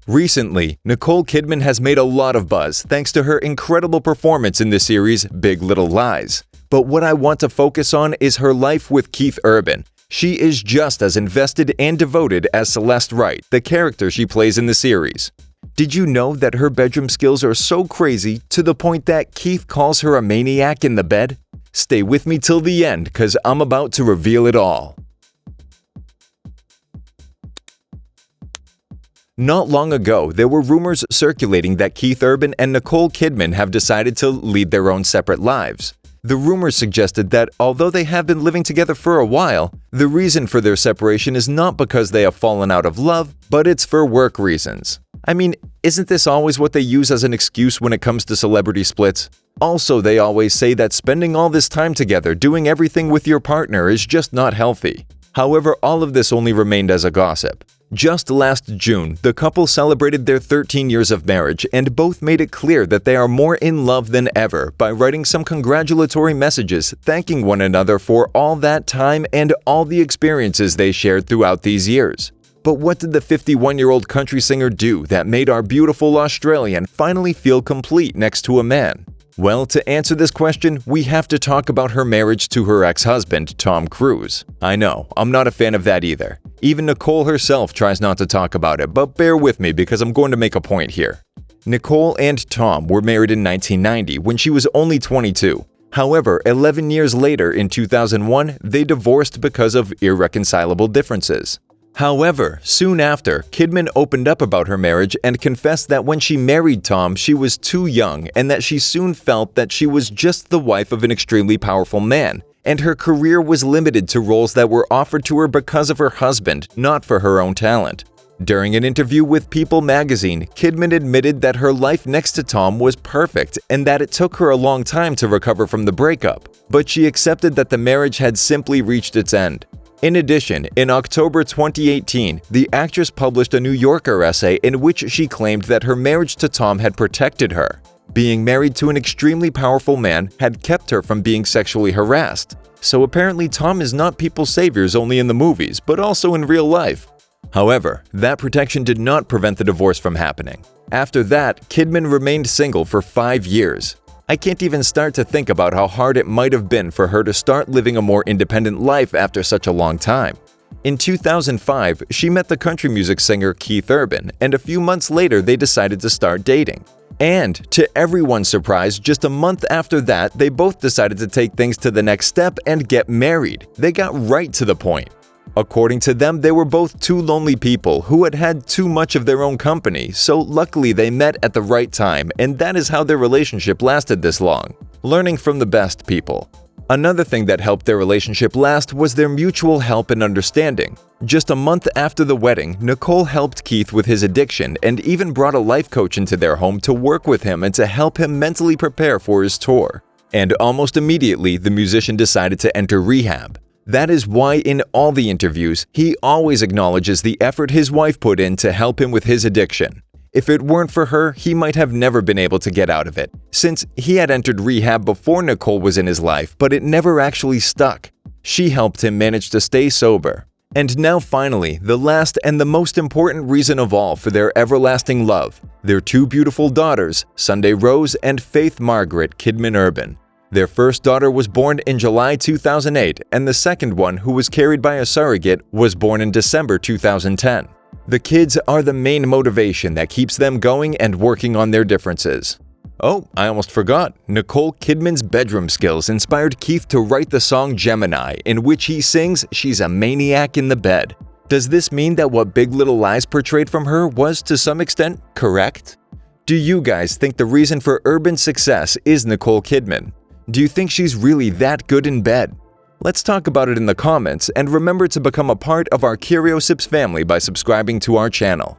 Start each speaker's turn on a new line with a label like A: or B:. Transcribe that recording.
A: Recently, Nicole Kidman has made a lot of buzz thanks to her incredible performance in the series Big Little Lies. But what I want to focus on is her life with Keith Urban. She is just as invested and devoted as Celeste Wright, the character she plays in the series. Did you know that her bedroom skills are so crazy to the point that Keith calls her a maniac in the bed? Stay with me till the end, cause I'm about to reveal it all. Not long ago, there were rumors circulating that Keith Urban and Nicole Kidman have decided to lead their own separate lives. The rumors suggested that although they have been living together for a while, the reason for their separation is not because they have fallen out of love, but it's for work reasons. I mean, isn't this always what they use as an excuse when it comes to celebrity splits? Also, they always say that spending all this time together doing everything with your partner is just not healthy. However, all of this only remained as a gossip. Just last June, the couple celebrated their 13 years of marriage and both made it clear that they are more in love than ever by writing some congratulatory messages thanking one another for all that time and all the experiences they shared throughout these years. But what did the 51-year-old country singer do that made our beautiful Australian finally feel complete next to a man? Well, to answer this question, we have to talk about her marriage to her ex-husband, Tom Cruise. I know, I'm not a fan of that either. Even Nicole herself tries not to talk about it, but bear with me because I'm going to make a point here. Nicole and Tom were married in 1990 when she was only 22. However, 11 years later, in 2001, they divorced because of irreconcilable differences. However, soon after, Kidman opened up about her marriage and confessed that when she married Tom, she was too young and that she soon felt that she was just the wife of an extremely powerful man, and her career was limited to roles that were offered to her because of her husband, not for her own talent. During an interview with People magazine, Kidman admitted that her life next to Tom was perfect and that it took her a long time to recover from the breakup, but she accepted that the marriage had simply reached its end. In addition, in October 2018, the actress published a New Yorker essay in which she claimed that her marriage to Tom had protected her. Being married to an extremely powerful man had kept her from being sexually harassed. So apparently Tom is not people's saviors only in the movies, but also in real life. However, that protection did not prevent the divorce from happening. After that, Kidman remained single for 5 years. I can't even start to think about how hard it might have been for her to start living a more independent life after such a long time. In 2005, she met the country music singer Keith Urban, and a few months later they decided to start dating. And, to everyone's surprise, just a month after that, they both decided to take things to the next step and get married. They got right to the point. According to them, they were both two lonely people who had had too much of their own company, so luckily they met at the right time, and that is how their relationship lasted this long. Learning from the best people. Another thing that helped their relationship last was their mutual help and understanding. Just a month after the wedding, Nicole helped Keith with his addiction and even brought a life coach into their home to work with him and to help him mentally prepare for his tour. And almost immediately, the musician decided to enter rehab. That is why in all the interviews, he always acknowledges the effort his wife put in to help him with his addiction. If it weren't for her, he might have never been able to get out of it, since he had entered rehab before Nicole was in his life, but it never actually stuck. She helped him manage to stay sober. And now finally, the last and the most important reason of all for their everlasting love, their two beautiful daughters, Sunday Rose and Faith Margaret Kidman Urban. Their first daughter was born in July 2008, and the second one, who was carried by a surrogate, was born in December 2010. The kids are the main motivation that keeps them going and working on their differences. Oh, I almost forgot. Nicole Kidman's bedroom skills inspired Keith to write the song Gemini, in which he sings she's a maniac in the bed. Does this mean that what Big Little Lies portrayed from her was to some extent correct? Do you guys think the reason for Urban's success is Nicole Kidman? Do you think she's really that good in bed? Let's talk about it in the comments, and remember to become a part of our Curiosips family by subscribing to our channel.